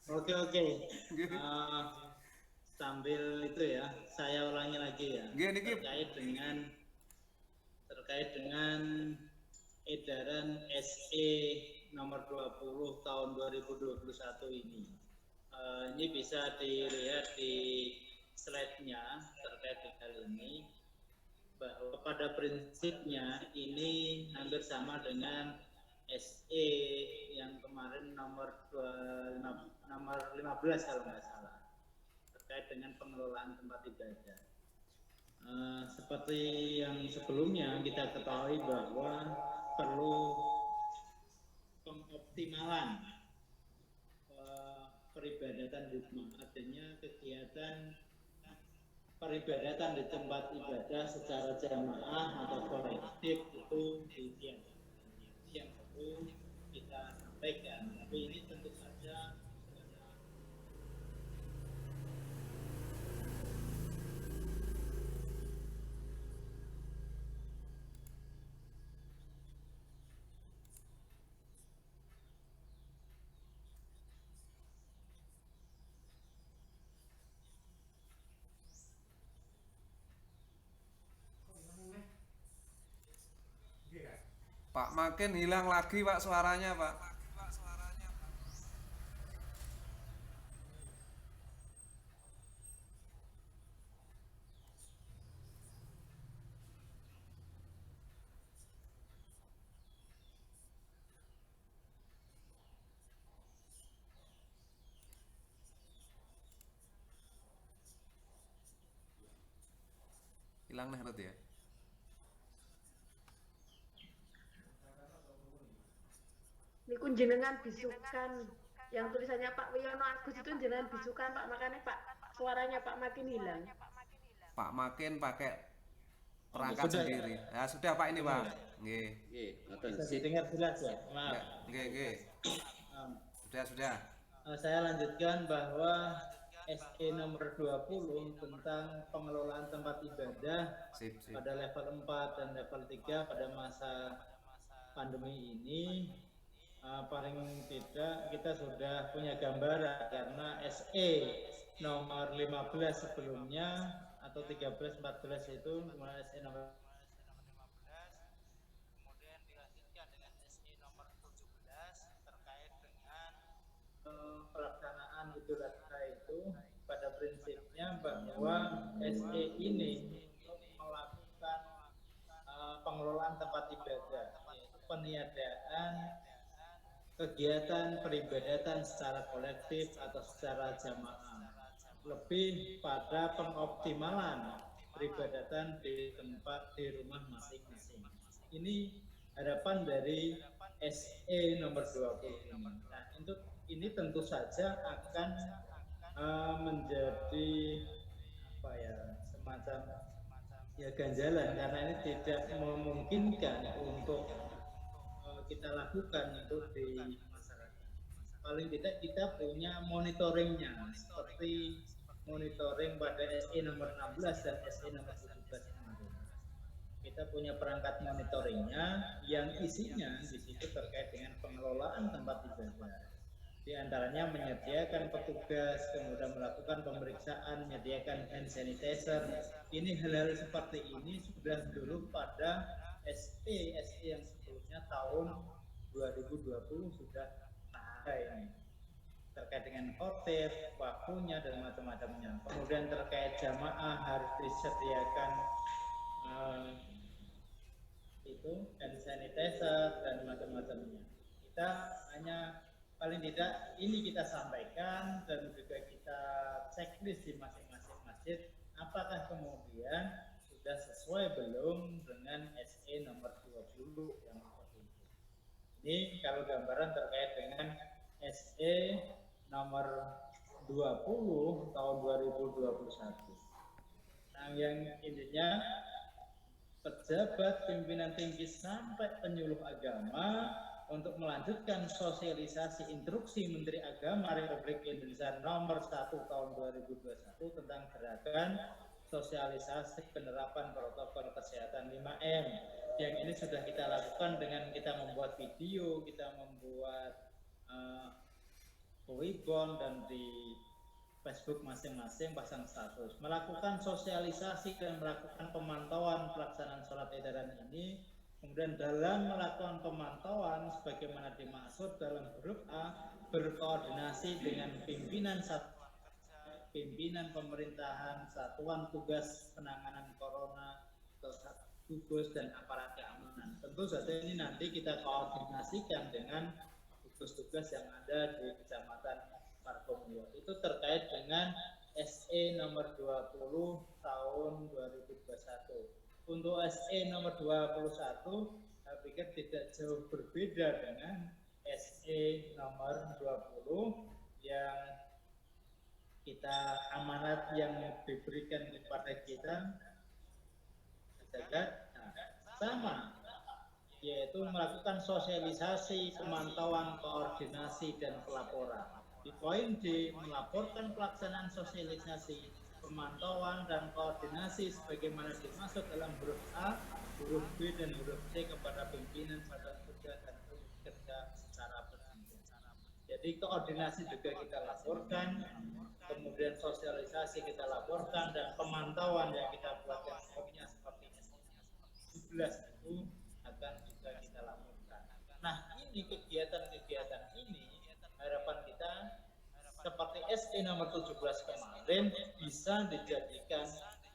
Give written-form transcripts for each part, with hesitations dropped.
Oke, oke. Nggih. Eh, Sambil itu ya, saya ulangi lagi ya, Nggih niki terkait dengan edaran SE nomor 20 tahun 2021 ini. Ini bisa dilihat di slide-nya terkait dengan hal ini, bahwa pada prinsipnya ini hampir sama dengan SE yang kemarin nomor 15 kalau nggak salah, terkait dengan pengelolaan tempat ibadah. Seperti yang sebelumnya kita ketahui bahwa perlu pengoptimalan peribadatan di rumah, adanya kegiatan peribadatan di tempat ibadah secara jamaah atau kolektif itu ditiadakan. Ini yang perlu kita sampaikan. Tapi ini tentu saja Pak makin hilang lagi Pak suaranya Pak. Hilang nih ya. Niku jenengan bisukan yang tulisannya Pak Wiono Agus itu jenengan bisukan Pak, makanya Pak suaranya Pak makin hilang. Pak makin pakai oke, perangkat sudah ya. sendiri. Ya sudah Pak ini Ini Pak. ya. Nggih. Nggih, ngoten Bisa sip. didengar jelas ya. Maaf. Nggak, nggih nggih. Um, Sudah. Saya lanjutkan bahwa SE nomor 20 tentang pengelolaan tempat ibadah Sip. pada level 4 dan level 3 pada masa pandemi ini, paling tidak kita sudah punya gambaran, karena SE nomor 15 sebelumnya atau 13 14 itu, kemudian SE nomor kemudian dilanjutkan dengan SE nomor 17 terkait dengan pelaksanaan Idul Adha itu. Pada prinsipnya bahwa SE ini untuk melakukan pengelolaan tempat ibadah, yaitu peniadaan kegiatan peribadatan secara kolektif atau secara jamaah, lebih pada pengoptimalan peribadatan di tempat di rumah masing-masing. Ini harapan dari SE nomor 20 ini. Nah, untuk ini tentu saja akan menjadi apa ya, semacam ya ganjalan, karena ini tidak memungkinkan untuk kita lakukan itu di masyarakat. Paling tidak kita punya monitoringnya, seperti monitoring pada SE nomor 16 dan SE nomor 17 kemarin. Kita punya perangkat monitoringnya yang isinya di situ terkait dengan pengelolaan tempat ibadah. Di antaranya menyediakan petugas, kemudian melakukan pemeriksaan, menyediakan hand sanitizer. Ini hal-hal seperti ini sudah dulu pada SE yang sebelumnya tahun 2020 sudah ada ini, terkait dengan khotib, waktunya dan macam-macamnya. Kemudian terkait jamaah harus disediakan eh, itu hand sanitizer dan macam-macamnya. Kita hanya paling tidak ini kita sampaikan dan juga kita checklist di masing-masing masjid, apakah kemudian sudah sesuai belum dengan SE nomor 20 yang seperti itu. Ini kalau gambaran terkait dengan SE nomor 20 tahun 2021. Nah, yang intinya pejabat pimpinan tinggi sampai penyuluh agama untuk melanjutkan sosialisasi instruksi Menteri Agama Republik Indonesia nomor 1 tahun 2021 tentang gerakan sosialisasi penerapan protokol kesehatan 5M. Yang ini sudah kita lakukan dengan kita membuat video, kita membuat Weibo dan di Facebook masing-masing pasang status, melakukan sosialisasi dan melakukan pemantauan pelaksanaan surat edaran ini. Kemudian dalam melakukan pemantauan sebagaimana dimaksud dalam grup A, berkoordinasi dengan pimpinan pimpinan pemerintahan, satuan tugas penanganan corona, gugus dan aparat keamanan. Tentu saja ini nanti kita koordinasikan dengan tugas-tugas yang ada di Kecamatan Parkomio. Itu terkait dengan SE nomor 20 tahun 2021. Untuk SE nomor 21, saya pikir tidak jauh berbeda dengan SE nomor 20 yang kita amanat yang diberikan kepada kita sama, yaitu melakukan sosialisasi, pemantauan, koordinasi, dan pelaporan. Di poin D, melaporkan pelaksanaan sosialisasi, pemantauan, dan koordinasi sebagaimana dimaksud dalam huruf A, huruf B, dan huruf C kepada pimpinan satuan tugas dan kerja secara berjenjang. Jadi koordinasi juga kita laporkan, kemudian sosialisasi kita laporkan, dan pemantauan yang kita buatkan skopnya seperti 17 itu akan juga kita lakukan. Nah, ini kegiatan-kegiatan ini harapan kita seperti SE nomor 17 kemarin bisa dijadikan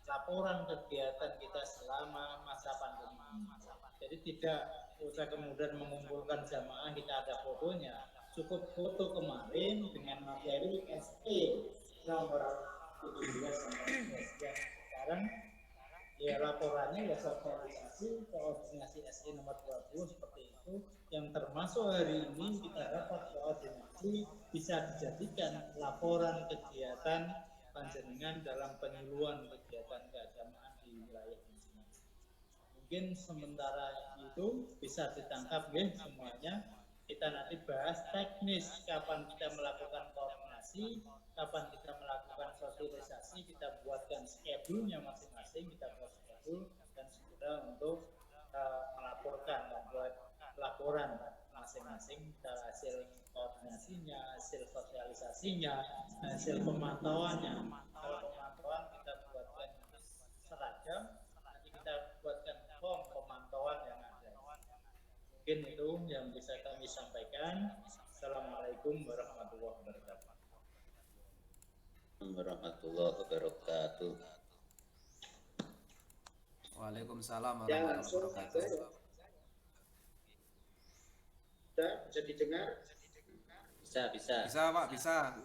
laporan kegiatan kita selama masa pandemi. Jadi tidak usah kemudian mengumpulkan jamaah kita ada fotonya, cukup foto kemarin dengan materi SE nomor 17 sampai sekarang. Ya laporannya ya sosialisasi, koordinasi SE nomor 20 seperti itu, yang termasuk hari ini kita dapat koordinasi bisa dijadikan laporan kegiatan panjenengan dalam penyuluhan kegiatan keagamaan di wilayah masing-masing. Mungkin sementara itu bisa ditangkap ya semuanya. Kita nanti bahas teknis kapan kita melakukan koordinasi, kapan kita melakukan sosialisasi, kita buatkan schedule-nya masing-masing, kita buat schedule dan sudah untuk melaporkan, membuat laporan masing-masing hasil koordinasinya, hasil sosialisasinya, hasil pemantauannya. Kalau pemantauan kita buatkan seragam, nanti kita buatkan form pemantauan yang ada. Mungkin itu yang bisa kami sampaikan. Assalamualaikum warahmatullahi wabarakatuh. Warahmatullahi wabarakatuh. Waalaikumsalam warahmatullahi wabarakatuh. Bisa didengar? Bisa. Bisa Pak, bisa.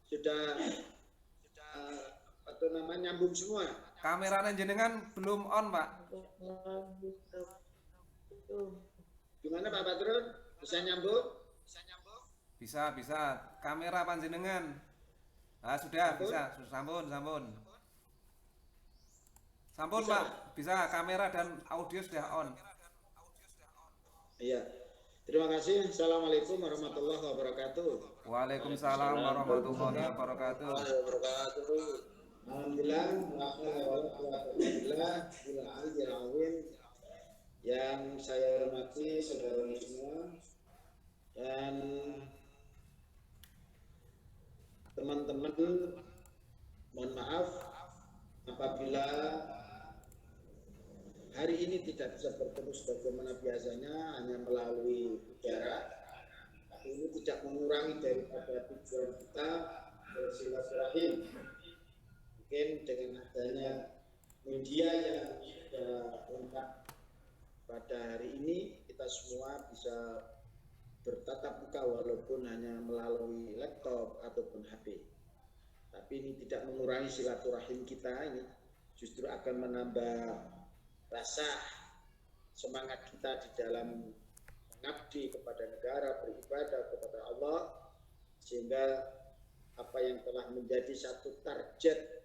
Sudah nyambung semua. Kameranya jenengan belum on Pak. Gimana Pak Badrun? Bisa nyambung? Bisa. Kamera panjenengan. Ah, sudah, bisa. Sampun. Sampun Bisa. Pak, bisa. Kamera dan audio sudah on. Iya. Terima kasih. Assalamualaikum warahmatullahi wabarakatuh. Waalaikumsalam warahmatullahi wabarakatuh. Alhamdulillah, yang saya hormati saudara semua dan teman-teman, mohon maaf apabila hari ini tidak bisa bertemu sebagaimana biasanya hanya melalui udara. Tapi ini tidak mengurangi daripada tujuan kita bersilaturahim. Mungkin dengan adanya media yang sudah lengkap pada hari ini, kita semua bisa bertatap muka walaupun hanya melalui laptop ataupun HP. Tapi ini tidak mengurangi silaturahim kita, ini justru akan menambah rasa semangat kita di dalam mengabdi kepada negara, beribadah kepada Allah, sehingga apa yang telah menjadi satu target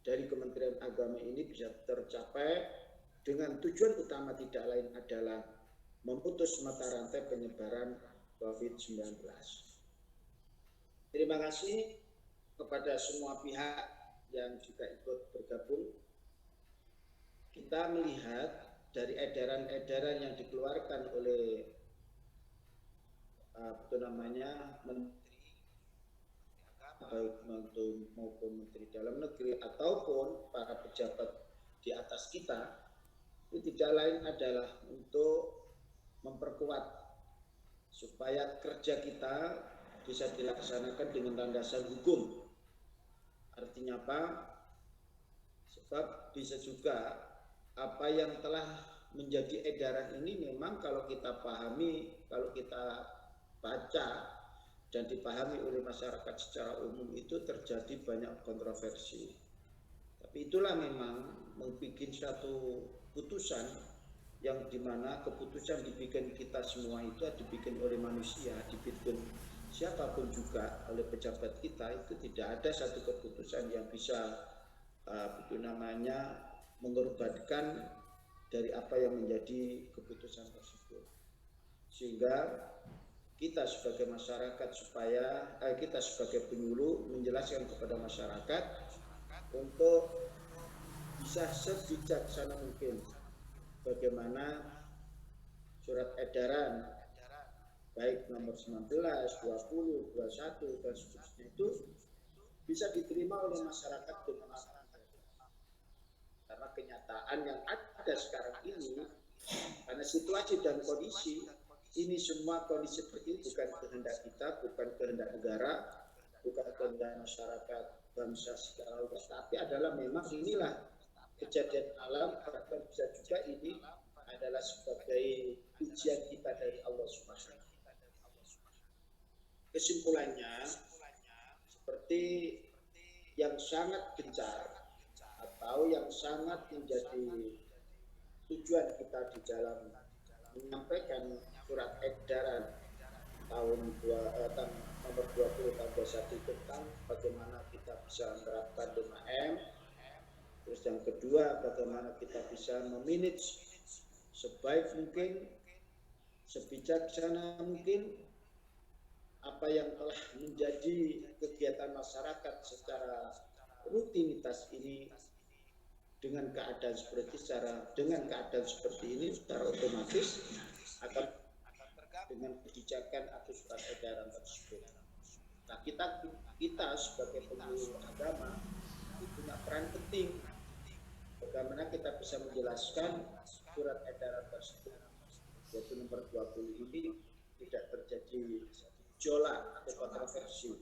dari Kementerian Agama ini bisa tercapai dengan tujuan utama tidak lain adalah memutus mata rantai penyebaran COVID-19. Terima kasih kepada semua pihak yang juga ikut bergabung. Kita melihat dari edaran-edaran yang dikeluarkan oleh Menteri baik maupun Menteri Dalam Negeri ataupun para pejabat di atas kita, itu tidak lain adalah untuk memperkuat supaya kerja kita bisa dilaksanakan dengan landasan hukum. Artinya apa? Sebab bisa juga apa yang telah menjadi edaran ini memang kalau kita pahami, kalau kita baca dan dipahami oleh masyarakat secara umum itu terjadi banyak kontroversi. Tapi itulah memang membuat satu putusan yang dimana keputusan dibikin kita semua itu dibikin oleh manusia, dibikin siapapun juga oleh pejabat kita, itu tidak ada satu keputusan yang bisa mengorbankan dari apa yang menjadi keputusan tersebut. Sehingga kita sebagai masyarakat kita sebagai penyuluh menjelaskan kepada masyarakat untuk bisa sebijaksana mungkin bagaimana surat edaran baik nomor 19, 20, 21 dan seterusnya itu bisa diterima oleh masyarakat dengan sangat baik. Karena kenyataan yang ada sekarang ini, karena situasi dan kondisi ini, semua kondisi seperti ini bukan kehendak kita, bukan kehendak negara, bukan kehendak masyarakat bangsa secara luas, tapi adalah memang inilah kejadian alam, bahkan bisa juga ini adalah sebagai ujian kita dari Allah Subhanahu. Kesimpulannya, seperti yang sangat gencar atau yang sangat menjadi tujuan kita di dalam menyampaikan surat edaran tahun nomor 20 tahun 21 tentang bagaimana kita bisa menerapkan 5M. Terus yang kedua, bagaimana kita bisa memanage sebaik mungkin, sebijaksana mungkin apa yang telah menjadi kegiatan masyarakat secara rutinitas ini dengan keadaan seperti ini secara otomatis akan dengan kebijakan atau surat edaran tersebut. Nah, kita sebagai penyuluh agama punya peran penting bagaimana kita bisa menjelaskan surat edaran tersebut, yaitu nomor 20 ini tidak terjadi gejolak atau kontroversi.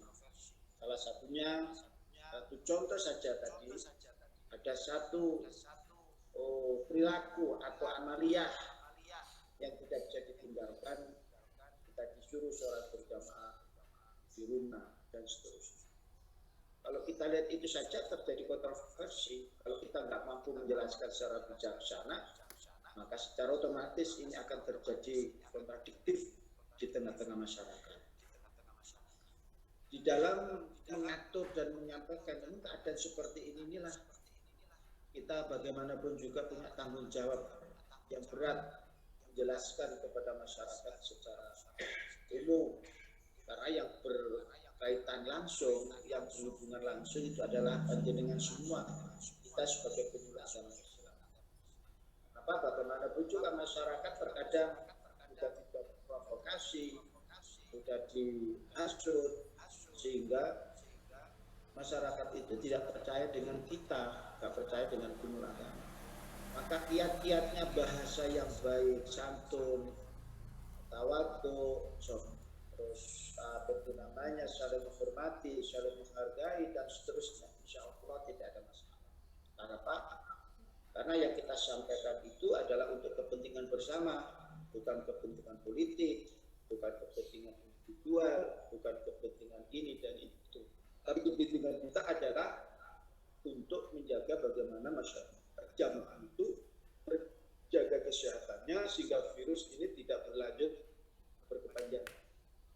Salah satunya, satu contoh saja tadi, ada satu perilaku atau amaliyah yang tidak bisa ditinggalkan, kita disuruh sholat berjamaah di rumah dan seterusnya. Kalau kita lihat itu saja terjadi kontroversi, kalau kita nggak mampu menjelaskan secara bijaksana, maka secara otomatis ini akan terjadi kontradiktif di tengah-tengah masyarakat. Di dalam mengatur dan menyampaikan keadaan seperti inilah kita bagaimanapun juga punya tanggung jawab yang berat menjelaskan kepada masyarakat secara umum, karena yang berkaitan langsung, yang berhubungan langsung itu adalah panjenengan semua, kita sebagai penyuluh agama Islam. Kenapa? Bagaimanapun juga masyarakat terkadang sudah diprovokasi, sudah dihasut, sehingga masyarakat itu tidak percaya dengan kita, tidak percaya dengan penyuluh agama. Maka kiat-kiatnya bahasa yang baik, santun, tawadhu, terus saling menghormati, saling menghargai dan seterusnya, insya Allah tidak ada masalah. Kenapa? Karena yang kita sampaikan itu adalah untuk kepentingan bersama, bukan kepentingan politik, bukan kepentingan individual, bukan kepentingan ini dan itu. Tapi kepentingan kita adalah untuk menjaga bagaimana masyarakat jamaah itu menjaga kesehatannya sehingga virus ini tidak berlanjut berkepanjangan.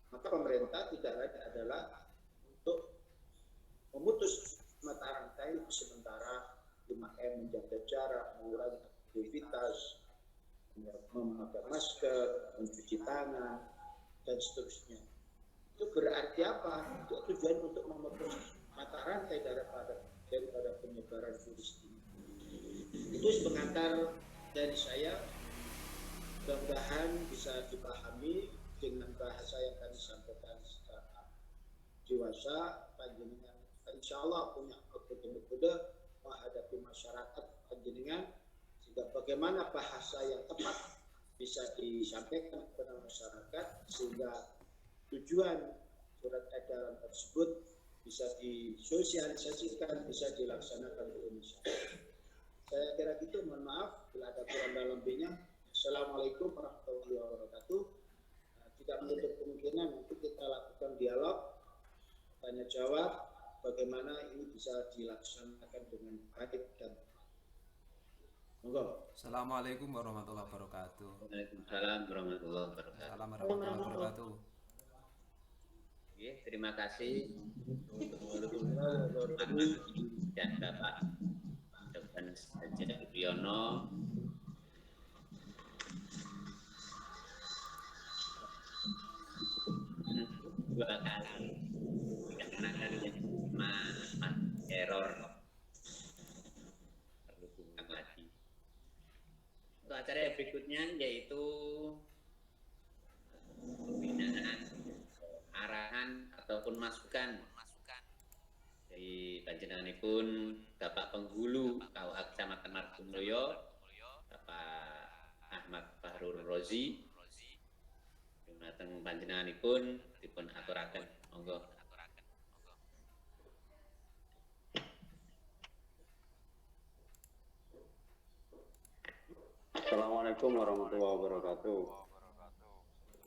Maka pemerintah tidak lain adalah untuk memutus mata rantai sementara 5M, menjaga jarak, mengurangi aktivitas, memakai masker, mencuci tangan, dan seterusnya. Itu berarti apa? Itu tujuan untuk memutus mata rantai daripada penyebaran virus ini. Itu pengantar dari saya, mudah-mudahan bisa dipahami dengan bahasa yang kami sampaikan secara dewasa panjenengan insya Allah punya metode menghadapi masyarakat panjenengan, sehingga bagaimana bahasa yang tepat bisa disampaikan kepada masyarakat sehingga tujuan surat edaran tersebut bisa disosialisasikan, bisa dilaksanakan oleh masyarakat. Saya kira gitu, mohon maaf bila ada kurang dan lebihnya. Assalamualaikum warahmatullahi wabarakatuh. Tidak menutup kemungkinan nanti kita lakukan dialog, tanya jawab, bagaimana ini bisa dilaksanakan dengan baik dan monggo. Assalamualaikum warahmatullahi wabarakatuh. Waalaikumsalam warahmatullahi wabarakatuh. Salam warahmatullahi wabarakatuh. Oke, terima kasih dan Bapak Dr. Sajid Wiono. Dua kali dikenakan mas error perlu diulang lagi. Untuk acara yang berikutnya yaitu pembinaan arahan ataupun masukan dari panjenenganipun Bapak Penghulu KUA Kecamatan Margomulyo, Bapak Ahmad Fahrul Rozi. Dumateng panjenenganipun dipun aturaken, monggo. Assalamualaikum warahmatullahi wabarakatuh.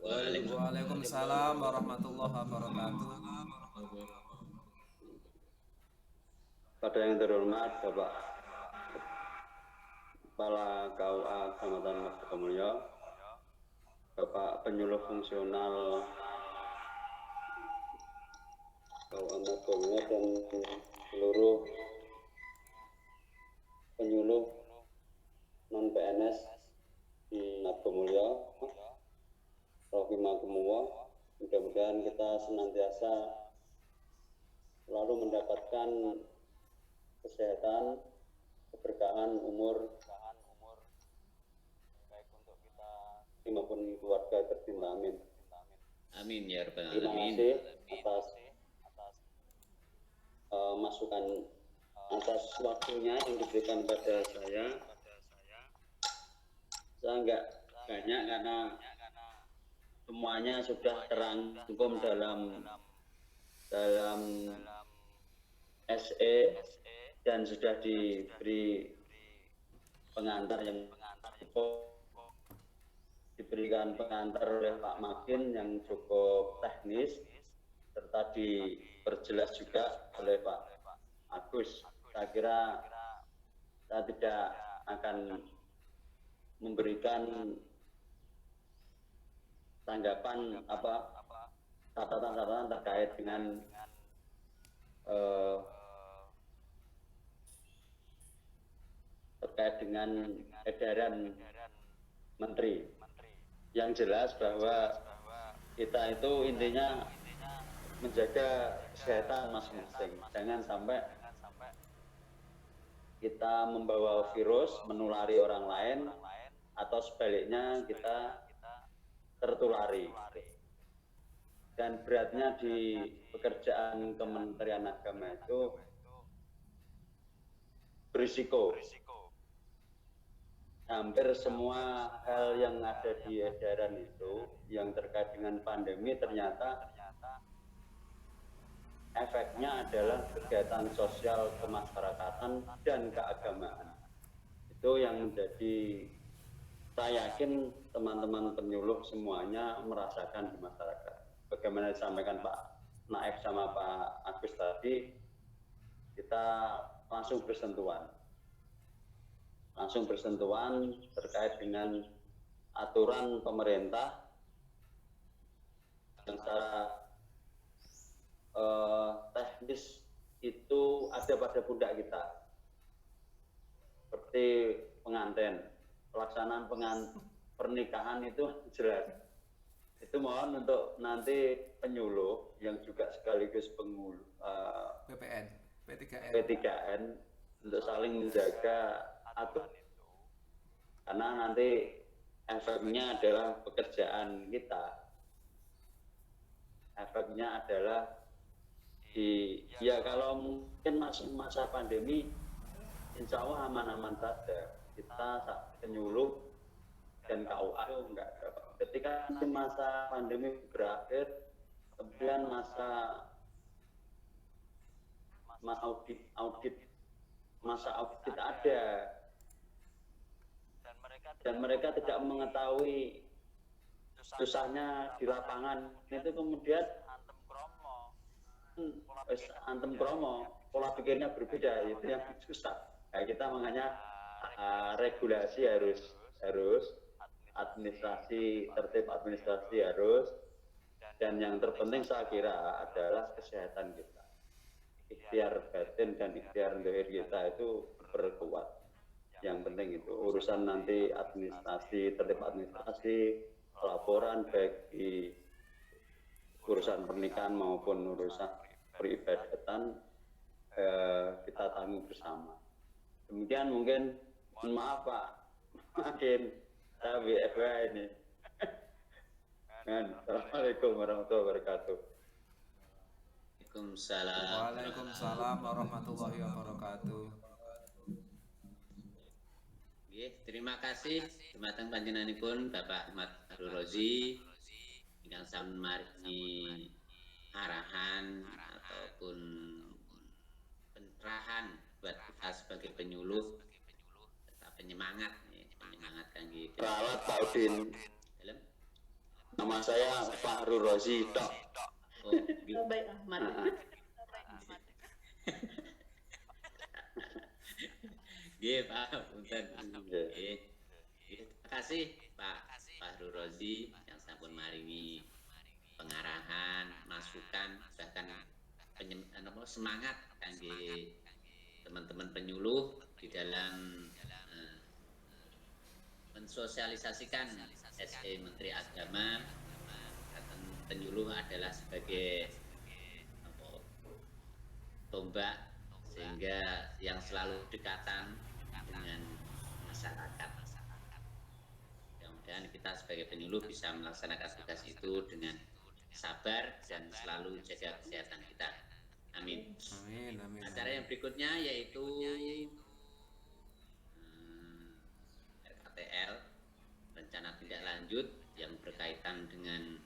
Waalaikumsalam warahmatullahi wabarakatuh. Pada yang terhormat Bapak Kepala KUA Kecamatan Margomulyo, Bapak Penyuluh Fungsional KUA Margomulyo dan seluruh penyuluh non PNS di Margomulyo, Rahimakumullah. Mudah-mudahan kita senantiasa selalu mendapatkan kesehatan, keberkahan, umur baik untuk kita maupun keluarga tercinta. Amin. Amin ya rabbal Terima alamin. kasih atas masukan, atas waktunya yang diberikan pada saya. Saya enggak banyak karena semuanya sudah terangkum dalam SE dan sudah diberi pengantar yang cukup, diberikan pengantar oleh Pak Makin yang cukup teknis, serta diperjelas juga oleh Pak Agus. Saya kira saya tidak akan memberikan tanggapan catatan-catatan terkait dengan edaran menteri. Yang jelas bahwa kita itu intinya menjaga kesehatan masing-masing. Jangan sampai kita membawa virus menulari orang lain atau sebaliknya kita tertulari. Dan beratnya di pekerjaan Kementerian Agama itu berisiko. Hampir semua hal yang ada di edaran itu yang terkait dengan pandemi ternyata efeknya adalah kegiatan sosial kemasyarakatan dan keagamaan. Itu yang menjadi, saya yakin teman-teman penyuluh semuanya merasakan di masyarakat. Bagaimana disampaikan Pak Naif sama Pak Agus tadi, kita langsung bersentuhan terkait dengan aturan pemerintah yang secara teknis itu ada pada pundak kita, seperti pengantin, pelaksanaan pernikahan itu jelas. Itu mohon untuk nanti penyuluh yang juga sekaligus penghulu PPN, P3N untuk saling menjaga aturan itu, karena nanti efeknya adalah pekerjaan kita, efeknya adalah Ya kalau mungkin masa pandemi insya Allah aman-aman saja. Kita penyuluh dan KUA itu enggak ada. Ketika masa pandemi berakhir, kemudian masa audit ada, dan mereka tidak mengetahui susahnya di lapangan, itu kemudian antem kromo, pola pikirnya berbeda, itu yang susah. Nah, kita makanya regulasi harus administrasi, tertib administrasi harus, dan yang terpenting saya kira adalah kesehatan kita. Ikhtiar batin dan ikhtiar zahir kita itu berkuat. Yang penting itu urusan nanti administrasi, tertib administrasi, laporan baik di urusan pernikahan maupun urusan peribadatan kita tanggung bersama. Demikian mungkin, maaf Pak, makin saya WFH ini. Assalamualaikum warahmatullahi wabarakatuh. Waalaikumsalam warahmatullahi wabarakatuh. Terima kasih dumateng panjenenganipun Bapak Ahmad Fahrur Razi ingkang sampun maringi arahan ataupun pencerahan buat kita sebagai penyuluh serta penyemangat kangge Ralat Pak Udin. Nama saya Fahrur Razi tok. Oh, Baik Ahmad. Nggih, Pak, punten. Nggih. Terima kasih Pak Fahrur Razi yang sampun maringi pengarahan, masukan, bahkan semangat kangge teman-teman penyuluh di dalam mensosialisasikan SE Menteri Agama. Penyuluh adalah sebagai tombak sehingga yang selalu dekatan dengan masyarakat. Mudah-mudahan kita sebagai penyuluh bisa melaksanakan tugas itu dengan sabar dan selalu jaga kesehatan kita. Amin. Amin. Acara yang berikutnya yaitu RKTL, rencana tindak lanjut yang berkaitan dengan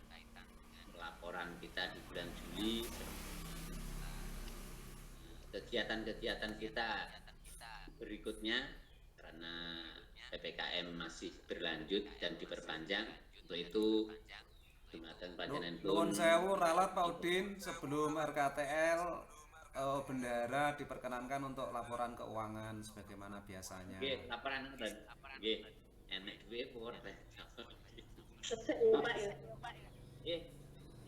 laporan kita di bulan Juli, kegiatan-kegiatan kita berikutnya karena PPKM masih berlanjut dan diperpanjang. Untuk itu dumateng panjenengan Nuwun sewu ralat Pak Udin, sebelum RKTL bendahara diperkenankan untuk laporan keuangan sebagaimana biasanya. Nggih, laporan ngoten. Nggih, enek duwe apa ora? Sesek Pak ya. Nggih.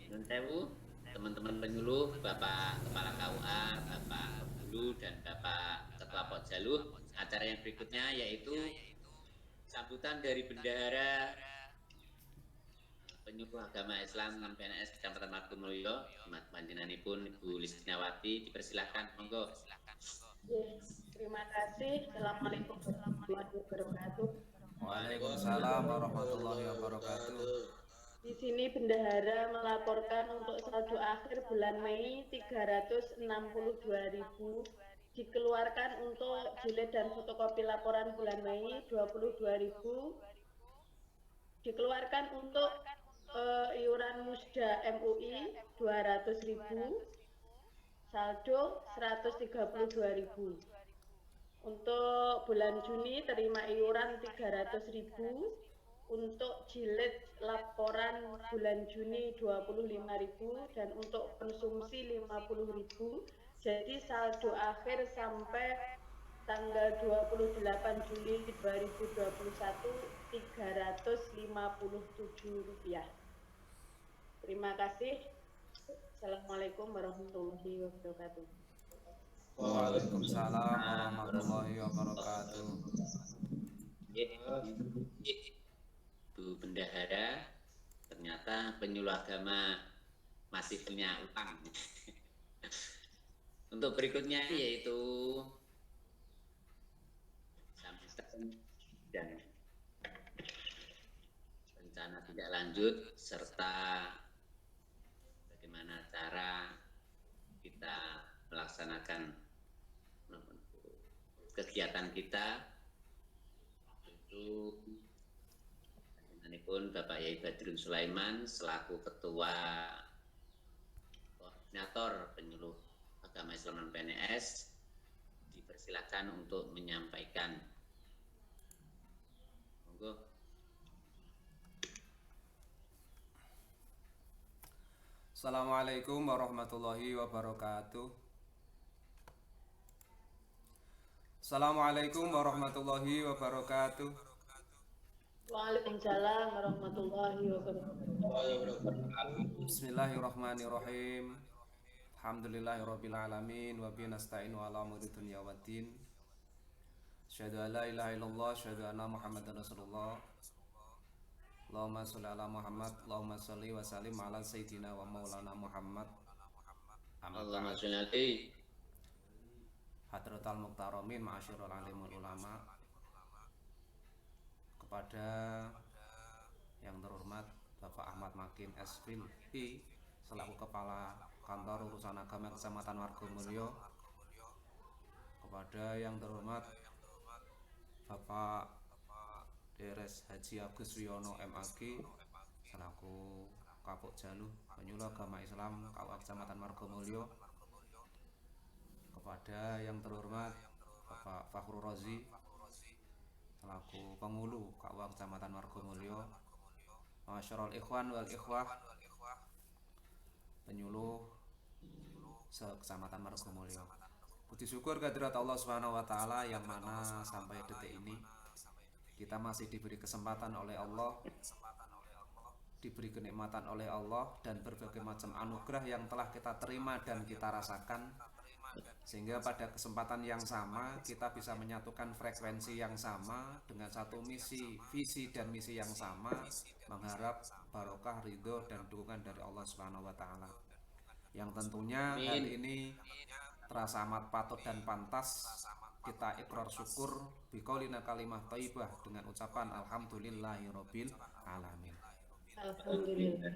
Nuwun sewu teman-teman penyuluh, Bapak Kepala KUA, Bapak Guru dan Bapak Ketua Pokjaluh. Acara yang berikutnya yaitu sambutan dari bendahara penyuluh agama Islam PNS Kecamatan Margomulyo, panjenenganipun Ibu Listinawati, dipersilahkan, monggo. Terima kasih. Assalamualaikum warahmatullahi wabarakatuh. Waalaikumsalam warahmatullahi wabarakatuh. Di sini bendahara melaporkan untuk saldo akhir bulan Mei 362.000, dikeluarkan untuk jilid dan fotokopi laporan bulan Mei 22.000, dikeluarkan untuk iuran musda MUI 200.000, saldo 132.000. Untuk bulan Juni terima iuran 300.000, untuk jilid laporan bulan Juni 25.000 dan untuk konsumsi 50.000. Jadi saldo akhir sampai tanggal 28 Juli 2021 Rp357. Terima kasih. Assalamualaikum warahmatullahi wabarakatuh. Waalaikumsalam warahmatullahi wabarakatuh. Bu Bendahara, ternyata penyuluh agama masih punya utang. Untuk berikutnya yaitu sambutan dan rencana tindak lanjut serta bagaimana cara kita melaksanakan kegiatan kita. Itu pun Bapak Yai Badrun Sulaiman selaku Ketua Koordinator Penyuluh Agama Islam non PNS dipersilakan untuk menyampaikan. Monggo. Assalamualaikum warahmatullahi wabarakatuh. Assalamualaikum warahmatullahi wabarakatuh. Waalaikumsalam warahmatullahi wabarakatuh. Bismillahirrahmanirrahim. Alhamdulillahirabbil alamin wa bihi nasta'inu ala umuri dunya waddin. Asyhadu an la ilaha illallah, asyhadu anna Muhammadar Rasulullah. Allahumma sholli ala Muhammad, Allahumma sholli wa sallim ala sayyidina wa maulana Muhammad. Allahumma sholli alaihi. Hadratal Muqtaramin ma'asyiral alimul ulama. Kepada yang terhormat Bapak Ahmad Makin SPI selaku Kepala Kantor Urusan Agama Kecamatan Wargomulyo. Kepada yang terhormat Bapak Deres Haji Agus Wiono MAG selaku Kapok Jaluh Penyuluh Agama Islam KUA Kecamatan Margomulyo. Kepada yang terhormat Bapak Fakhrul Rozi selaku Pengulu KUA Kecamatan Margomulyo. Masyarul ikhwan wal ikhwah Penyuluh se-Kecamatan Margomulyo. Puji syukur kehadirat Allah Subhanahu wa taala yang mana sampai detik ini kita masih diberi kesempatan oleh Allah, diberi kenikmatan oleh Allah, dan berbagai macam anugerah yang telah kita terima dan kita rasakan, sehingga pada kesempatan yang sama kita bisa menyatukan frekuensi yang sama dengan satu misi, visi dan misi yang sama, mengharap barokah, ridho dan dukungan dari Allah Subhanahu wa taala. Yang tentunya hal ini terasa amat patut dan pantas kita ikrar syukur biqaulina kalimah thayyibah dengan ucapan alhamdulillahirabbil alamin. Alhamdulillah.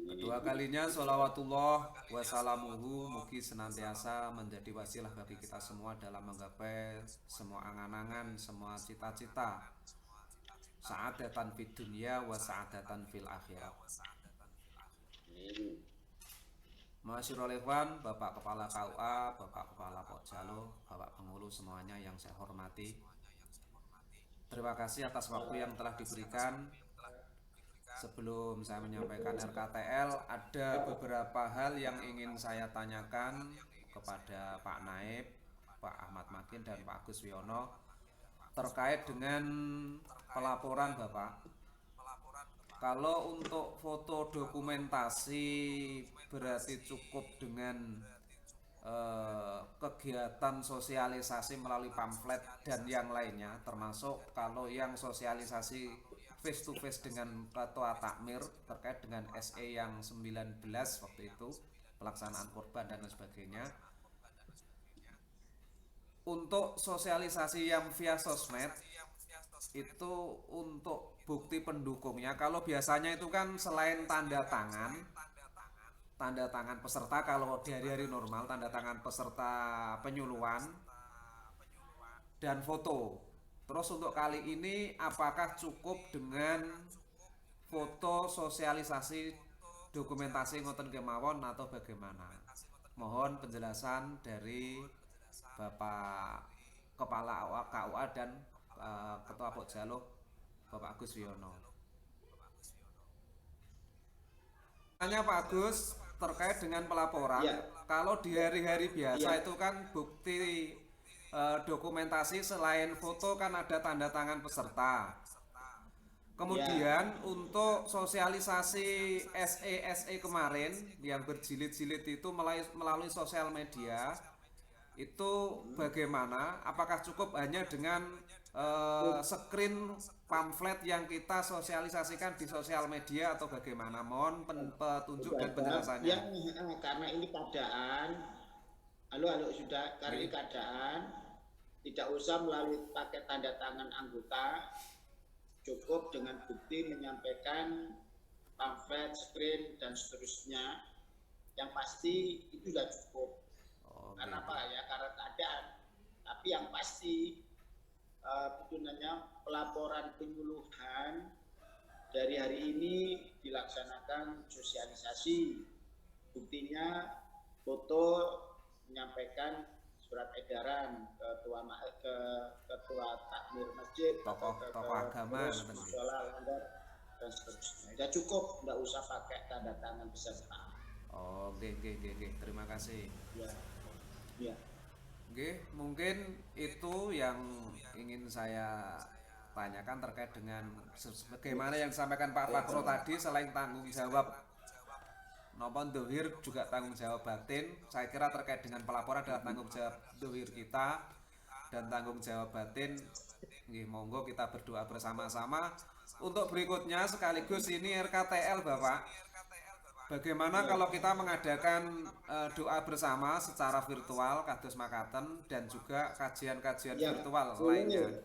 Kedua kalinya sholawatullah wassalamuhu mugi senantiasa menjadi wasilah bagi kita semua dalam menggapai semua angan-angan, semua cita-cita, sa'adatan fid dunya wa sa'adatan fil akhirah. Masyarul ikhwan, Bapak Kepala KUA, Bapak Kepala Pokjaluh, Bapak Pengulu semuanya yang saya hormati. Terima kasih atas waktu yang telah diberikan. Sebelum saya menyampaikan RKTL, ada beberapa hal yang ingin saya tanyakan kepada Pak Naib, Pak Ahmad Makin dan Pak Agus Wiono terkait dengan pelaporan Bapak. Kalau untuk foto dokumentasi berarti cukup dengan kegiatan sosialisasi melalui pamflet dan yang lainnya, termasuk kalau yang sosialisasi face to face dengan ketua takmir terkait dengan SE yang 19 waktu itu, pelaksanaan kurban dan lain sebagainya. Untuk sosialisasi yang via sosmed itu untuk bukti pendukungnya, kalau biasanya itu kan selain tanda tangan peserta, kalau di hari-hari normal tanda tangan peserta penyuluhan dan foto. Terus untuk kali ini apakah cukup dengan foto sosialisasi dokumentasi ngoten kemawon atau bagaimana? Mohon penjelasan dari Bapak Kepala KUA dan Ketua Pokjaluh Bapak Agus Wiono. Tanya Pak Agus terkait dengan pelaporan, Ya. kalau di hari-hari biasa Ya. itu kan bukti dokumentasi selain foto kan ada tanda tangan peserta. Kemudian untuk sosialisasi SE kemarin yang berjilid-jilid itu melalui sosial media itu bagaimana? Apakah cukup hanya dengan screen pamflet yang kita sosialisasikan di sosial media atau bagaimana? Mohon petunjuk dan penjelasannya. Yang karena ini keadaan, halo sudah, karena ini keadaan tidak usah melalui pakai tanda tangan anggota, cukup dengan bukti menyampaikan pamflet, screen dan seterusnya. Yang pasti itu sudah cukup. Karena apa ya? Karena keadaan. Tapi yang pasti pelaporan penyuluhan dari hari ini dilaksanakan sosialisasi. Buktinya foto menyampaikan surat edaran ke ketua takmir masjid, tokoh agama, dan seterusnya. Ya cukup, nggak usah pakai tanda tangan peserta. Oh, oke. Terima kasih. Ya. Oke, mungkin itu yang ingin saya tanyakan terkait dengan bagaimana yang disampaikan Pak Fakro tadi. Selain tanggung jawab nopon dohir juga tanggung jawab batin. Saya kira terkait dengan pelaporan adalah tanggung jawab dohir kita dan tanggung jawab batin. Monggo kita berdoa bersama-sama. Untuk berikutnya sekaligus ini RKTL Bapak. Bagaimana kalau kita mengadakan doa bersama secara virtual kados makaten dan juga kajian-kajian virtual lainnya?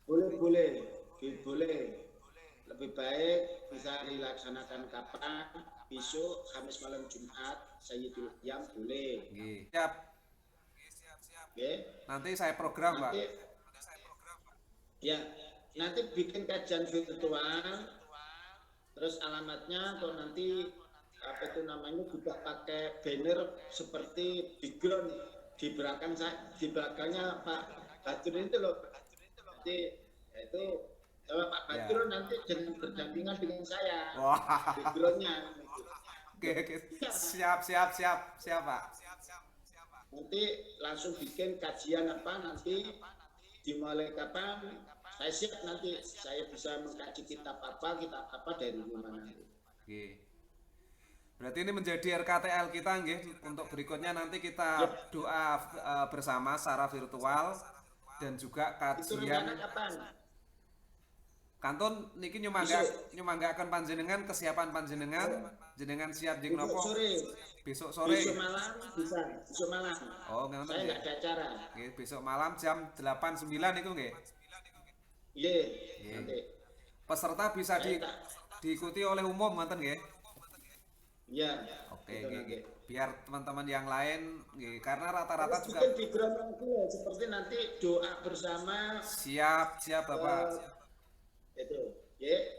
Boleh. Lebih baik bisa dilaksanakan kapan? Besok Kamis malam Jumat Sayyidul Qiyam boleh. Siap. Nanti saya program, Pak. Ya, nanti bikin kajian virtual. Terus alamatnya kalau nanti juga pakai banner seperti background di belakangnya Pak Badrun itu loh. Nanti itu kalau Pak Badrun nanti jangan berdampingan dengan saya. Backgroundnya. Oke. Siap Pak. Nanti langsung bikin kajian nanti dimulai kapan? Saya siap nanti saya bisa mengkaji kitab apa dari mana. Oke. Berarti ini menjadi RKTL kita nggih. Untuk berikutnya nanti kita doa bersama secara virtual dan juga kajian. Kantun niki nyumanggaaken panjenengan kesiapan panjenengan, jenengan siap jeng nopo? Besok sore. Besok malam bisa, besok malam. Oh, ngoten. Saya enggak ada acara. Nggih, besok malam jam 8.09 itu nggih. Nggih, nanti. Peserta bisa diikuti oleh umum ngoten nggih? Iya. Oke. Biar teman-teman yang lain karena rata-rata juga di seperti nanti doa bersama. Siap Bapak. Itu.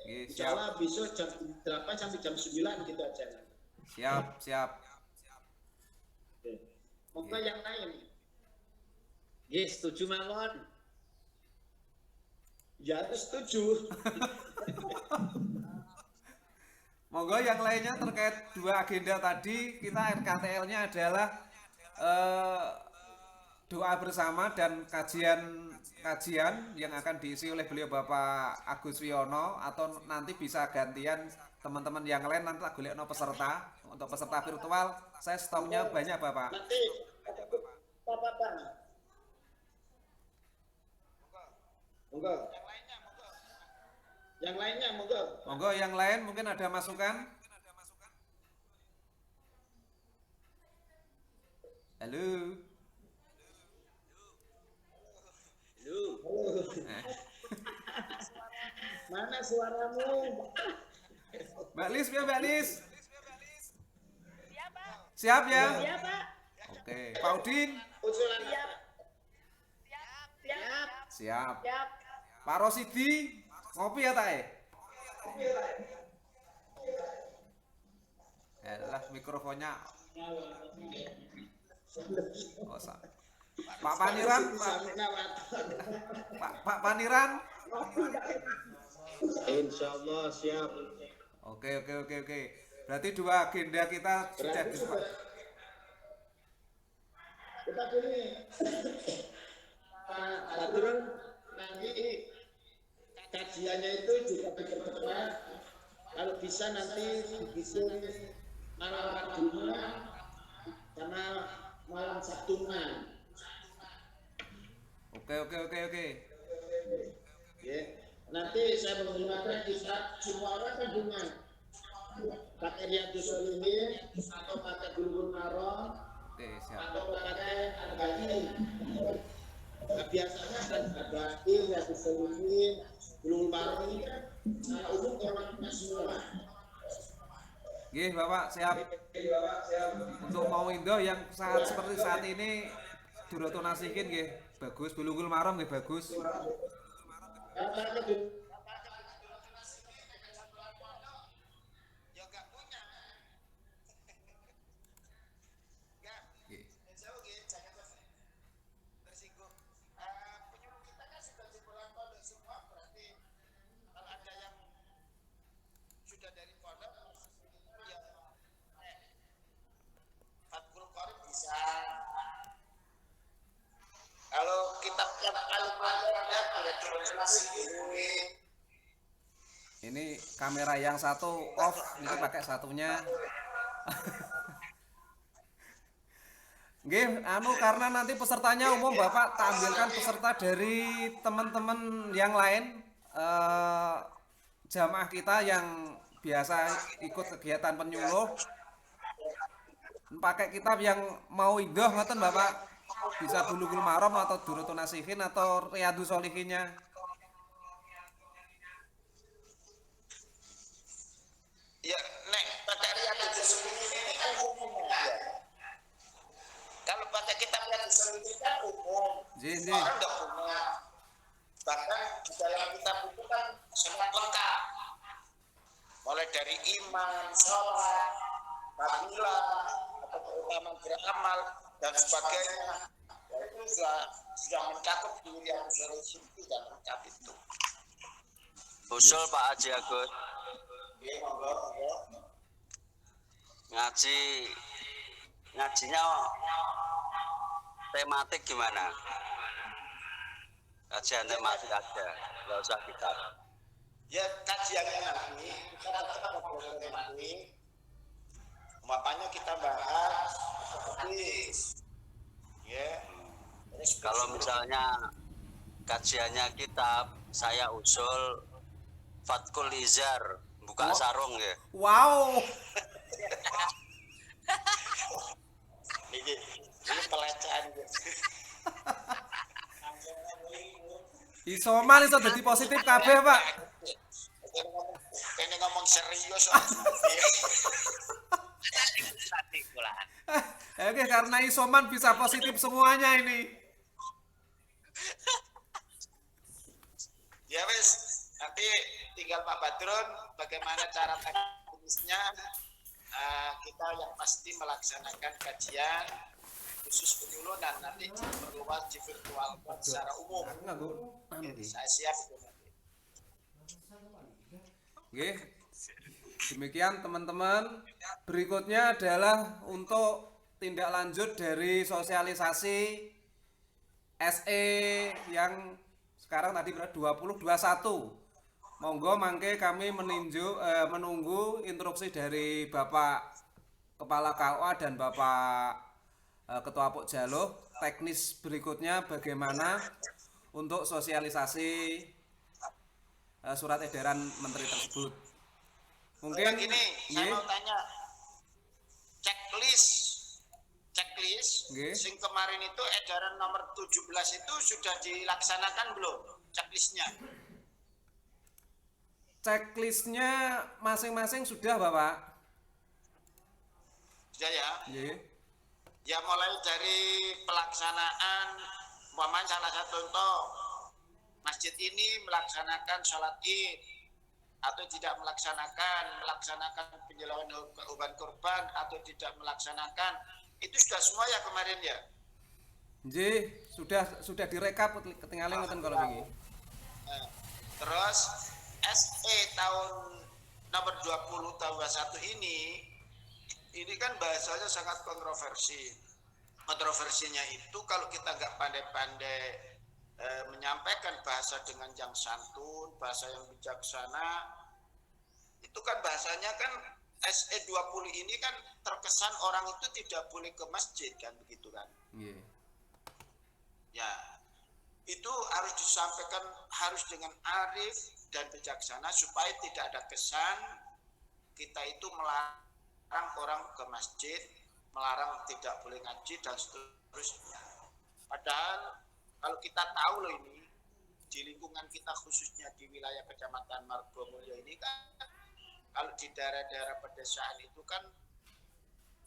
Insyaallah besok jam 8 sampai jam 9 gitu aja. Siap. Monggo yang lain. Setuju mawon. Ya, setuju. Monggo yang lainnya terkait dua agenda tadi, kita RKTL-nya adalah doa bersama dan kajian yang akan diisi oleh beliau Bapak Agus Wiono, atau nanti bisa gantian teman-teman yang lain nanti golekno peserta. Untuk peserta virtual saya stoknya banyak Bapak. Nanti Bapak. Monggo. Yang lainnya monggo. Monggo yang lain mungkin ada masukan. Halo. Mana suaramu? Mbak Lis. Siap ya? Iya, Pak. Oke. Pak Udin. Siap. Siap. Pak Rosidi, ngopi ya tak? Mikrofonnya. Pak Paniran, Pak Paniran. Insyaallah siap. Oke. Berarti dua agenda kita sudah disepakati. Kita gini, Pak Badrun, nanti kajiannya itu juga dipercepat. Kalau bisa nanti bikin malam Jumat sama malam Sabtu. Oke. Ya, nanti saya menggunakan kitab semua orang kan dengan pakai Riyadhus Shalihin atau pakai Bulughul Maram. Oke, siap. Atau pakai Al-Ghazali. Nah, biasanya kan ada Riyadhus Shalihin, Bulughul Maram ini kan umum orang semua. Nggih, Bapak siap. Untuk mau indo yang saat seperti saat ini dirotonasikin nggih. Bagus, bulunggul maram nggih bagus. Nggih. Kalau kitab yang paling banyak boleh translasi dulu. Ini kamera yang satu off, ini pakai satunya. Nggih, karena nanti pesertanya umum Bapak tak ambilkan peserta dari teman-teman yang lain jamaah kita yang biasa ikut kegiatan penyuluh. Pakai kitab yang mau idoh ngoten Bapak. Bisa Bulughul Maram atau Durratun Nasihin atau Riyadhus Shalihinnya. Ya, nek pakai Riyadhus Shalihin ini kan umumnya. Kalau pakai kitab Riyadhus Shalihin kan umum. Orang nggak punya. Bahkan di dalam kitab itu kan semua lengkap. Mulai dari iman, sholat, fadilah, atau keutamaan beramal dan sebagainya. Ya, itu sudah mencakup di Riyadhus Shalihin itu dan lengkap itu. Usul Pak Haji Agus. Ngajinya tematik gimana? Kajian tematik aja, nggak usah kitab. Ya kajiannya nanti kita tetap ngobrol tematik. Makanya kita bahas seperti ya. Kalau misalnya kajiannya kitab, saya usul Fathul Izar, buka sarung ya. Wow. Ini pelecehan. Isoman iso dadi positif kabeh, Pak. Ini ngomong serius. Oke, karena isoman bisa positif semuanya ini. Ya wes, nanti tinggal Pak Badrun bagaimana cara teknisnya. Kita yang pasti melaksanakan kajian khusus penyuluh dan nanti diperluas di virtual secara umum. Saya siap itu nanti. Oke. Demikian teman-teman. Berikutnya adalah untuk tindak lanjut dari sosialisasi SE yang sekarang tadi berapa 2021. Monggo mangke kami menunggu instruksi dari Bapak Kepala KUA dan Bapak Ketua Pokjaluh teknis berikutnya bagaimana untuk sosialisasi surat edaran menteri tersebut. Mungkin gini, saya mau tanya checklist sing kemarin itu edaran nomor 17 itu sudah dilaksanakan belum checklistnya? Checklistnya masing-masing sudah Bapak. Sudah ya? Iya. Ya mulai dari pelaksanaan, umpamanya salah satu contoh masjid ini melaksanakan sholat id atau tidak melaksanakan penyelenggaraan uban kurban atau tidak melaksanakan, itu sudah semua ya kemarin ya? Nggih, sudah direkap ketinggalan ngoten kalau begini. Terus SE tahun nomor 20 tahun 21 ini kan bahasanya sangat kontroversi. Kontroversinya itu kalau kita nggak pandai-pandai menyampaikan bahasa dengan yang santun, bahasa yang bijaksana, itu kan bahasanya kan SE 20 ini kan terkesan orang itu tidak boleh ke masjid kan begitu kan? Yeah. Ya, itu harus disampaikan harus dengan arif dan bijaksana supaya tidak ada kesan kita itu melarang orang ke masjid, melarang tidak boleh ngaji dan seterusnya. Padahal kalau kita tahu loh ini di lingkungan kita khususnya di wilayah Kecamatan Margomulyo ini kan kalau di daerah-daerah pedesaan itu kan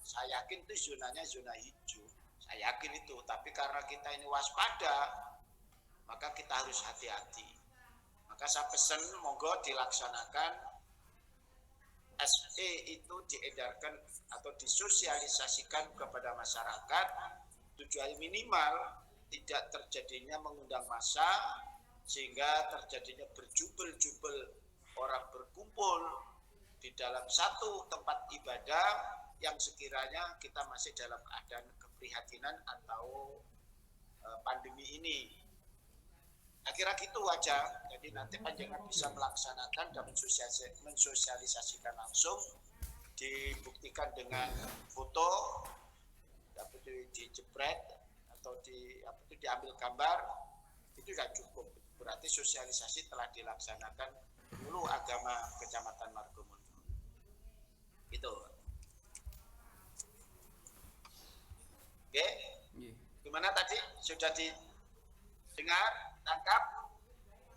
saya yakin itu zonanya zona hijau. Saya yakin itu, tapi karena kita ini waspada, maka kita harus hati-hati. Maka saya pesan monggo dilaksanakan SE itu diedarkan atau disosialisasikan kepada masyarakat tujuan minimal tidak terjadinya mengundang massa sehingga terjadinya berjubel-jubel orang berkumpul di dalam satu tempat ibadah yang sekiranya kita masih dalam keadaan keprihatinan atau pandemi ini. Kira gitu aja. Jadi nanti panjenengan bisa melaksanakan dan mensosialisasikan langsung, dibuktikan dengan foto, dijepret atau diambil gambar, itu sudah cukup. Berarti sosialisasi telah dilaksanakan dulu agama Kecamatan Margomulyo. Itu. Oke. Gimana tadi? Sudah didengar? Tangkap?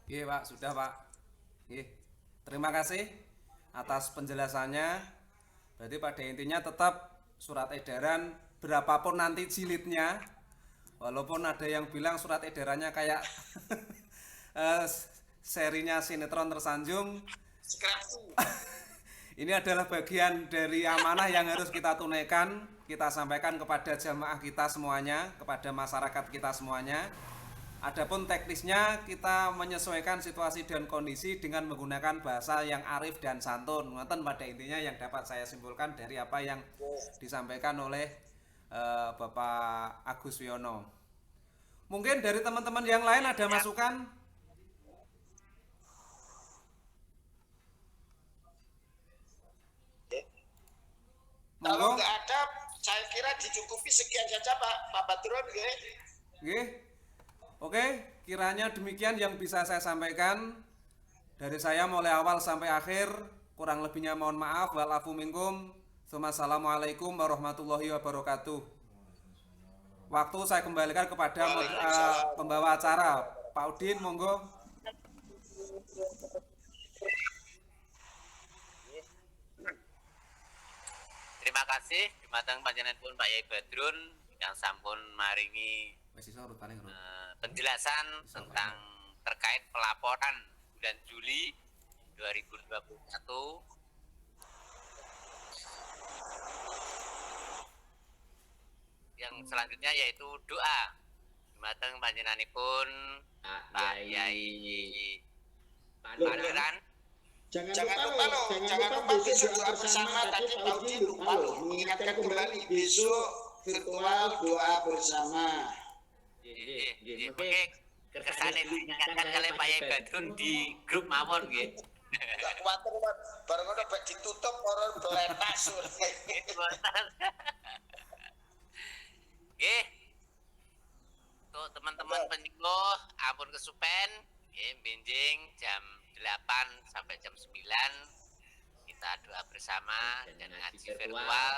Iya Pak, sudah Pak. Iya. Terima kasih atas penjelasannya. Berarti pada intinya tetap surat edaran berapapun nanti jilidnya, walaupun ada yang bilang surat edarannya kayak serinya sinetron tersanjung. Ini adalah bagian dari amanah yang harus kita tunaikan, kita sampaikan kepada jamaah kita semuanya, kepada masyarakat kita semuanya. Adapun teknisnya kita menyesuaikan situasi dan kondisi dengan menggunakan bahasa yang arif dan santun. Ngoten pada intinya yang dapat saya simpulkan dari apa yang disampaikan oleh Bapak Agus Wiono. Mungkin dari teman-teman yang lain ada masukan? Kalau nggak ada, saya kira dicukupi sekian saja Pak Badrun. Nggih. Oke, kiranya demikian yang bisa saya sampaikan dari saya mulai awal sampai akhir. Kurang lebihnya mohon maaf. Walafu minkum. Assalamualaikum warahmatullahi wabarakatuh. Waktu saya kembalikan kepada pembawa acara, Pak Udin, monggo. Terima kasih dumateng panjenenganipun Pak Yai Badrun yang sampun maringi penjelasan tentang terkait pelaporan bulan Juli 2021. Yang selanjutnya yaitu doa dumateng panjenenganipun Pak Yai Paniran. Jangan lupa besok doa bersama tadi Pak Udin lupa loh mengingatkan kembali besok virtual doa bersama. Oke, kersane diingatkan oleh Pak Yai Badrun di grup mawon nggih. Enggak kuwatir bareng ngono bek ditutup orang beletak sur. Nggih. Untuk teman-teman penyuluh ampun kesupen nggih benjing jam 8 sampai jam 9 kita doa bersama dan ngaji virtual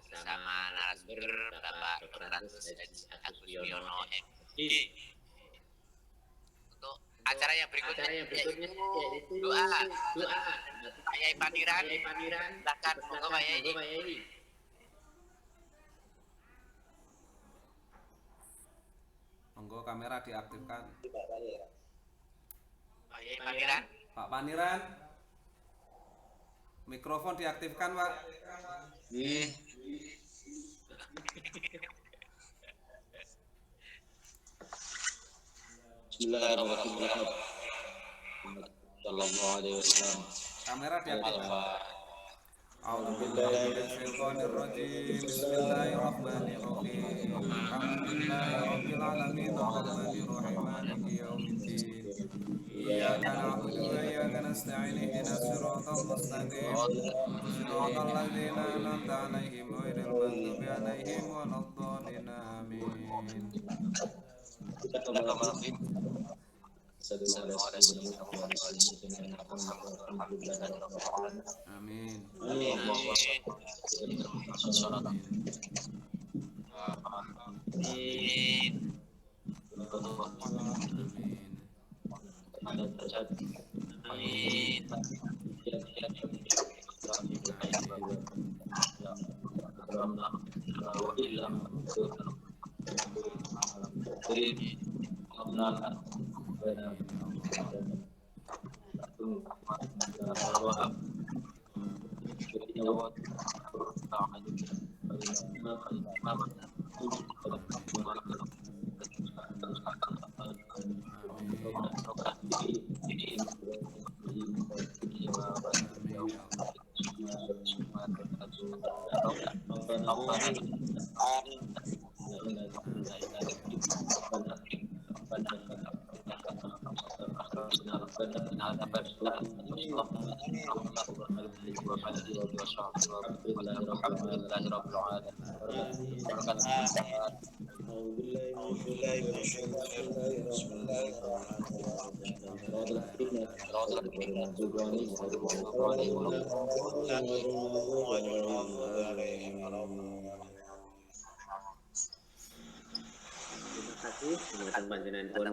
bersama narasumber Bapak Dr. Agus Wiono MD. Untuk acara yang berikutnya yaitu doa Pak Yai Paniran. Silakan monggo Pak Yai. Monggo kamera diaktifkan. Pak Yai Paniran. Pak Paniran. Mikrofon diaktifkan, Pak. Bismillahirrahmanirrahim. Sallallahu alaihi wasallam. Kamera diaktifkan. A'udzubillahi minasyaitonirrajim. Bismillahirrahmanirrahim. Alhamdulillahirabbil alamin arrahmanir rahim maliki yaumiddin. Iyyaka na'budu wa iyyaka nasta'in ihdinas siratal mustaqim. Siratal ladzina an'amta 'alaihim ghairil maghdubi 'alaihim waladdallin. Amin. Amin.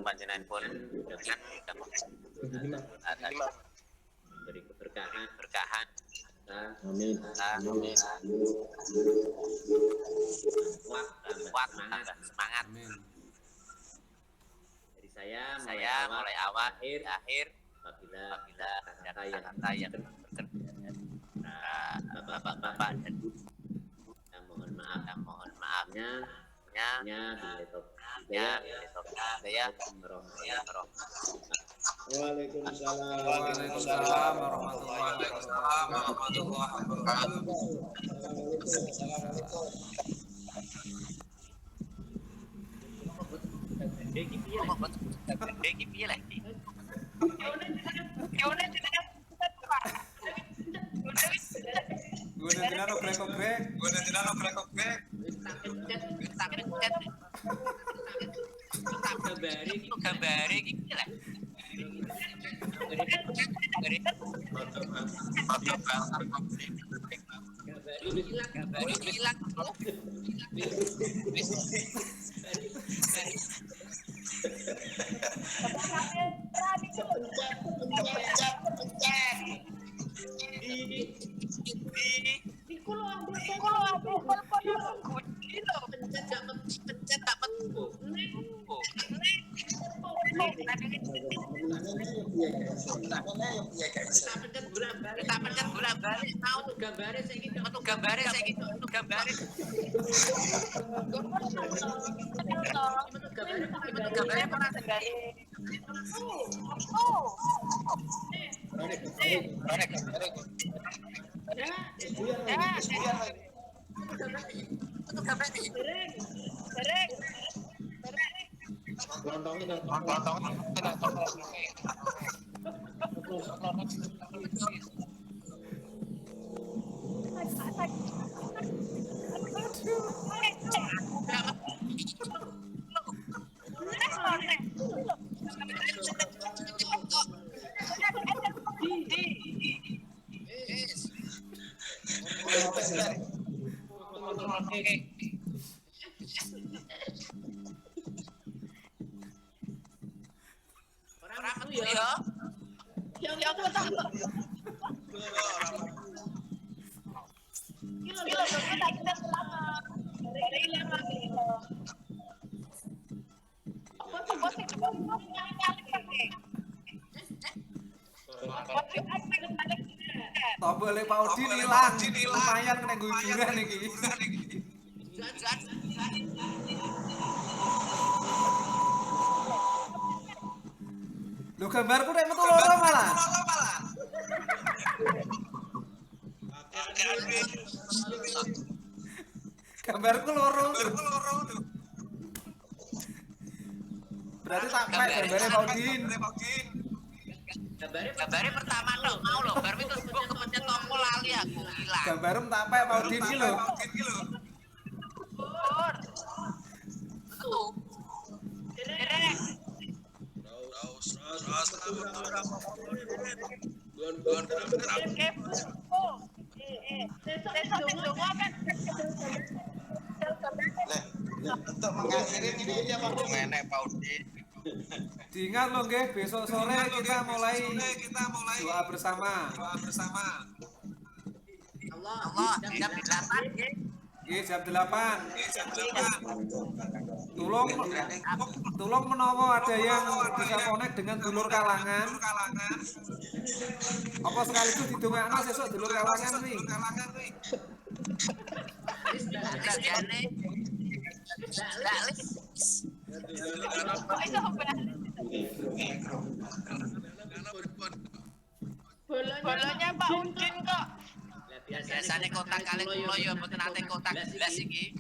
panjenengan pun beri keberkahan. Amin. Kuat semangat. Amin. Dari saya mulai awal akhir apabila kata yang bapak dan ibu yang mohon maafnya Waalaikumsalam. Waalaikumsalam warahmatullahi wabarakatuh. Gue nanti nano krek. Gambare iki lah. Gambare hilang. Gambare saiki. Gambare pernah segala. Tombole Pak Udin hilang. Lumayan kena gujuran iki. Lho gambarku nek metu loro malah. Gambarku loro. Berarti tak pek gambare Pak Udin. Gambare pertama tok mau lho, bar itu sebut kepencet tombol lali aku hilang. Gambarem tak pek Pak Udin iki lho. Untuk mengakhiri ini ya Pak Menek Pak Udin. Diingat loh nggih, besok sore kita mulai doa bersama. Allah jam 8 nggih. Nggih jam 8. Tolong menawa ada yang bisa connect dengan dulur kalangan. Apa sekaligus didongakno sesuk dulur kalangan kuwi. Jane. Bolonya Pak Udin kok. Biasane kotak kalih kula ya mboten nate kotak gelas iki.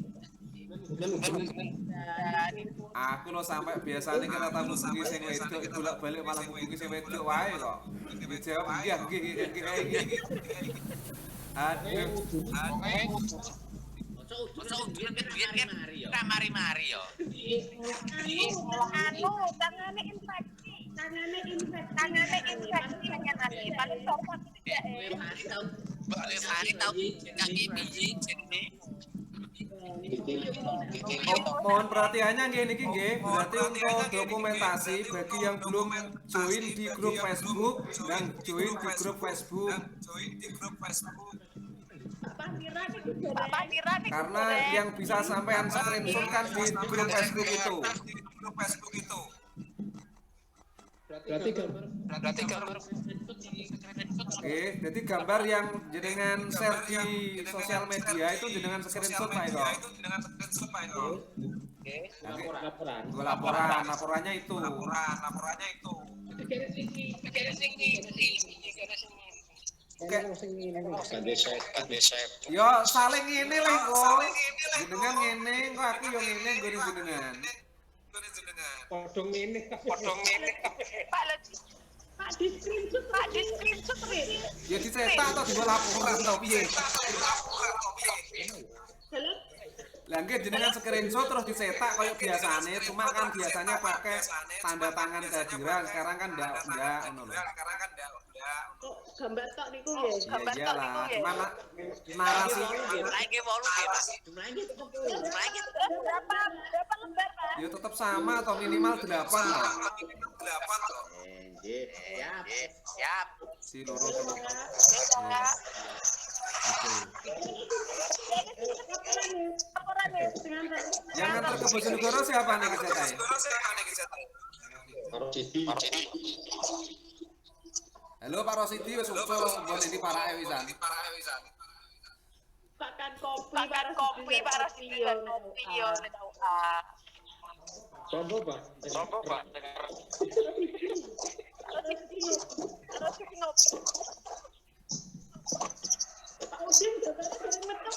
Aku lo sampai biasanya kira tamu hubungi sing wedok bolak-balik malah hubungi sing wedok wae kok. Dijawab iya nggih. Aduh. Ojo udan biyen mari-mari yo. Tangane infeksi dengan hati. Paling sopot Hari tau kaki biji jenenge. Mohon perhatiannya nggih niki nggih. Berarti untuk dokumentasi bagi yang belum join di grup Facebook dan join di grup Facebook. Karena yang bisa sampean screenshot kan di grup Facebook itu. Berarti gambar Oke, jadi gambar yang jenengan share di sosial media itu jenengan screenshot Pak itu. Laporannya itu. Yo saling ini lah kok. Jenengan ngene kok aku yo ngene ngene jenengan. podong ini. Pak di screenshot Ya dicetak atau dibuat laporan atau piye? Lah nggih jenengan screenshot terus dicetak kayak biasanya, cuma kan biasanya pakai tanda tangan kehadiran, sekarang kan enggak ngono lho. gambar tok niku ya. Iyalah, cuma narasi Lagi 8 nggih, Mas. Lagi Berapa lembar, Pak? ya tetap sama atau minimal 8 lah. Siap. Si loro dulu. Yang ngantar ke Bojonegoro siapa nih ceritanya? Halo Pak Rosidi, wis usul mbon iki parake wisan. Pakan kopi Pak Rosidi dan kopi yo nek Sopo, Pak? Pak Udin sering metu